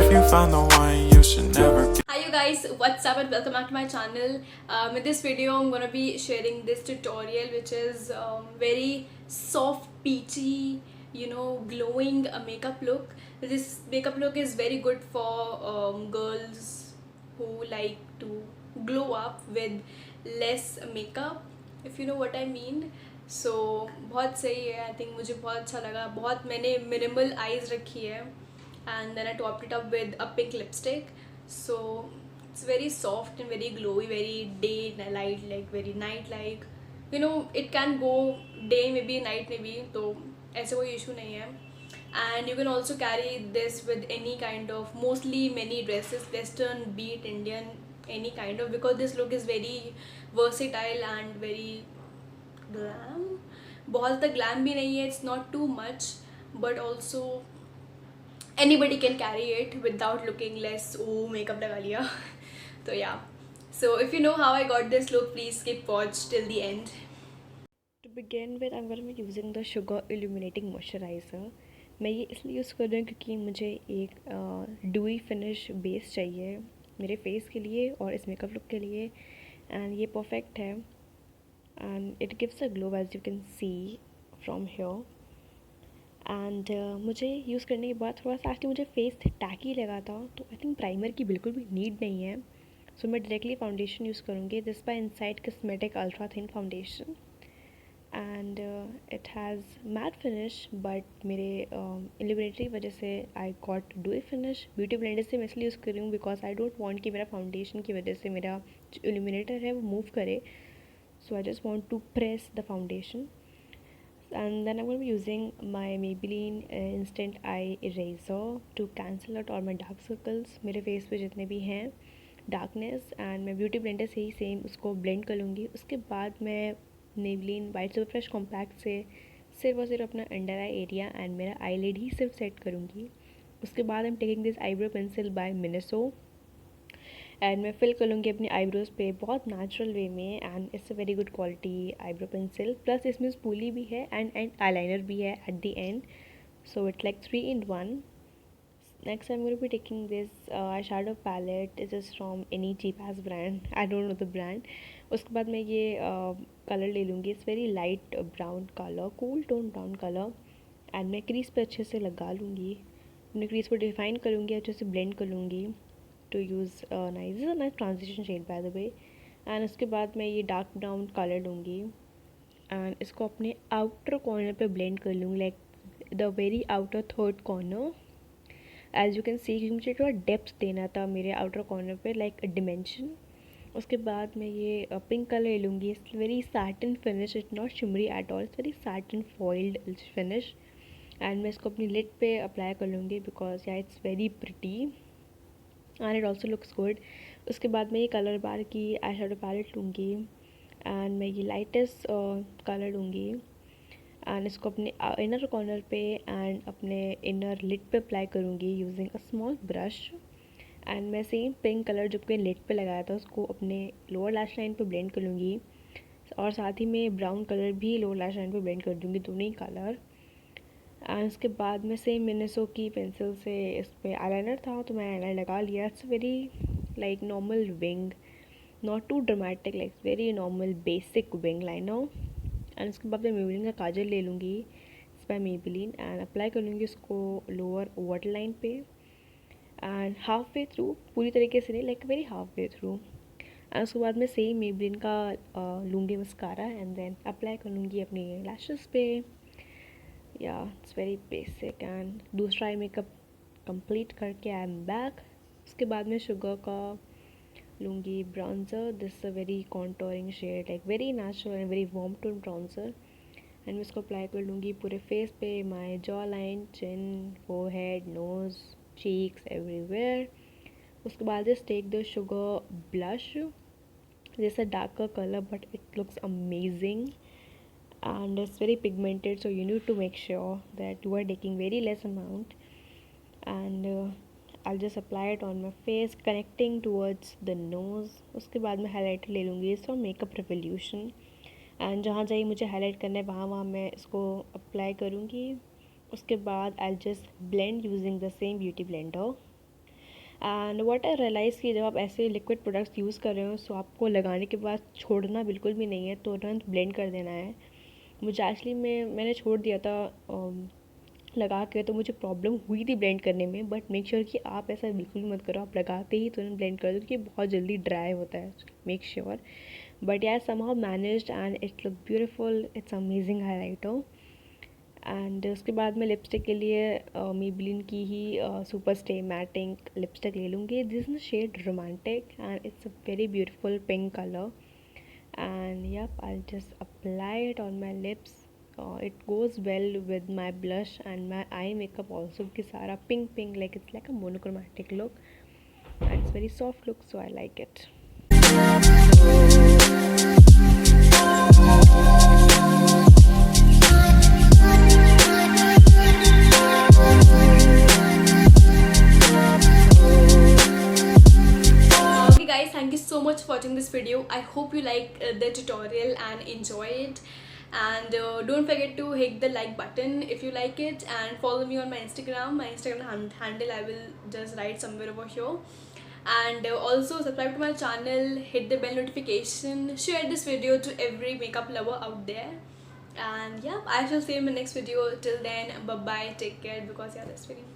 If you find the one, you should never give. Hi you guys, what's up and welcome back to my channel. In this video I'm gonna be sharing this tutorial which is very soft peachy, glowing makeup look. This makeup look is very good for girls who like to glow up with less makeup, if you know what I mean. So बहुत सही है, I think मुझे बहुत अच्छा लगा. बहुत मैंने minimal eyes रखी है and then I topped it up with a pink lipstick. So it's very soft and very glowy, very day light, like very night like. It can go day maybe night maybe, तो ऐसे कोई issue नहीं है. And you can also carry this with any kind of, mostly many dresses, western, beat, Indian, any kind of, because this look is very versatile and very glam. बहुत ज़्यादा glam भी नहीं है, it's not too much, but also anybody can carry it without looking less oh makeup लगा लिया. तो yeah, so if you know how I got this look, please skip watch till the end. To begin with, I'm going to be using the Sugar Illuminating Moisturizer. मैं ये इसलिए use कर रही हूँ क्योंकि मुझे एक dewy finish बेस चाहिए मेरे फेस के लिए और इस मेकअप लुक के लिए, एंड ये परफेक्ट है and it gives a glow as you can see from here. And मुझे यूज़ करने के बाद थोड़ा सा एक्चुअली मुझे फेस टैकी लगा था, तो आई थिंक प्राइमर की बिल्कुल भी नीड नहीं है. सो मैं डायरेक्टली फाउंडेशन यूज़ करूँगी, this by inside cosmetic ultra thin foundation. And it has matte finish, but मेरे इल्यूमिनेटरी वजह से I got do finish. Beauty blender से मैं इसलिए यूज़ कर रही हूँ बिकॉज आई डोंट वांट कि मेरा फाउंडेशन की वजह से मेरा जो इल्यूमिनेटर है वो मूव करे. So I just want to press the foundation. And then I'm going to be using my Maybelline Instant Eye Eraser to cancel out all my dark circles, मेरे फेस पे जितने भी हैं डार्कनेस. एंड मैं beauty blender से ही same उसको blend कर लूँगी. उसके बाद मैं Maybelline white super fresh compact से सिर्फ और सिर्फ अपना अंडर आई एरिया एंड मेरा आई लिड ही सिर्फ सेट करूँगी. उसके बाद I am taking this eyebrow pencil by Miniso and मैं फिल कर लूँगी अपनी आईब्रोज़ पे बहुत नेचुरल वे में. And it's a very good quality eyebrow pencil, plus इसमें स्पूली भी है एंड आईलाइनर भी है at the end. So it's like 3 in 1. Next I'm going to be taking this eyeshadow palette. It is from any cheap ass brand. I don't know the brand. उसके बाद मैं ये colour ले लूँगी. It's very light brown colour, cool tone brown colour. And मैं crease पे अच्छे से लगा लूँगी, अपने क्रीज को डिफाइन करूँगी, अच्छे से ब्लेंड कर लूँगी to use nice, this is a nice transition shade by the way. And उसके बाद मैं ये डार्क ब्राउन कलर लूँगी एंड इसको अपने आउटर कॉर्नर पे ब्लेंड कर लूँगी, like the very outer third corner as you can see, क्योंकि मुझे थोड़ा डेप्थ देना था मेरे आउटर कॉर्नर पे, लाइक अ डिमेंशन. उसके बाद मैं ये पिंक कलर ले लूँगी. It's very satin finish, it's not shimmery at all, it's very satin foiled finish. And मैं इसको अपनी लिड पे अप्लाई कर लूँगी बिकॉज या it's very pretty and it also looks good. उसके बाद मैं ये कलर बार की आई शेडो पैलेट लूँगी एंड मैं ये लाइटेस्ट कलर लूँगी एंड इसको अपने इनर कॉर्नर पे एंड अपने इनर लिड पे अप्लाई करूँगी using a small brush. And मैं सेम पिंक कलर जो अपने लिड पे लगाया था उसको अपने लोअर लैश लाइन पे ब्लेंड कर लूँगी और साथ ही में ब्राउन कलर भी लोअर लैश लाइन पे ब्लेंड कर दूँगी, दोनों ही कलर. एंड उसके बाद मैं सेम मिनेसो की पेंसिल से इस पर आईलाइनर था तो मैं आईलाइनर लगा लिया. It's very like normal wing, not too dramatic, like very normal basic wing liner. And उसके बाद मैं मेबेलिन का काजल ले लूँगी, इस बाय मेबेलिन, एंड अप्लाई कर लूँगी उसको लोअर वाटर लाइन पे एंड हाफ वे थ्रू, पूरी तरीके से नहीं, like very half way through. And उसके बाद मैं सेम मेबेलिन का लूँगी मस्कारा एंड देन अप्लाई कर लूँगी अपनी लैशेस पे. या इट्स वेरी बेसिक. एंड दूसरा आई मेकअप कंप्लीट करके आई एम बैक. उसके बाद मैं शुगर का लूँगी bronzer. This a very contouring shade, like very natural and very warm tone bronzer. And मैं इसको अप्लाई कर लूँगी पूरे फेस पे, my jaw line, chin, forehead, nose, cheeks, everywhere. उसके बाद just take the Sugar blush. This a darker colour but it looks amazing and it's very pigmented, so you need to make sure that you are taking very less amount. And I'll just apply it on my face connecting towards the nose. उसके बाद मैं highlighter ले लूँगी from makeup revolution and जहाँ जहाँ मुझे highlight करना है वहाँ वहाँ मैं इसको अप्लाई करूँगी. उसके बाद I just blend using the same beauty blender and what I realise कि जब आप ऐसे लिक्विड प्रोडक्ट्स यूज़ कर रहे हो सो आपको लगाने के बाद छोड़ना बिल्कुल भी नहीं है, तुरंत ब्लेंड कर देना है। मुझे एक्चुअली मैंने छोड़ दिया था लगा के, तो मुझे प्रॉब्लम हुई थी ब्लेंड करने में, बट मेक श्योर कि आप ऐसा बिल्कुल भी मत करो, आप लगाते ही तुरंत ब्लेंड कर दो क्योंकि बहुत जल्दी ड्राई होता है, मेक श्योर। बट यार somehow managed and it look beautiful, it's amazing highlighter. And उसके बाद मैं लिपस्टिक के लिए मेबेलिन की ही सुपर स्टे मैटिंग लिपस्टिक ले लूँगी। This is shade romantic and it's a very beautiful pink colour. And yep, I'll just apply it on my lips. It goes well with my blush and my eye makeup also because sara pink like it's like a monochromatic look and it's very soft look, so I like it. Okay guys, thank you so much for watching this video. I hope you like the tutorial and enjoy it, and don't forget to hit the like button if you like it, and follow me on my Instagram. My Instagram handle I will just write somewhere over here, and also subscribe to my channel, hit the bell notification, share this video to every makeup lover out there. And yeah, I shall see you in my next video. Till then, bye bye, take care, because yeah, that's very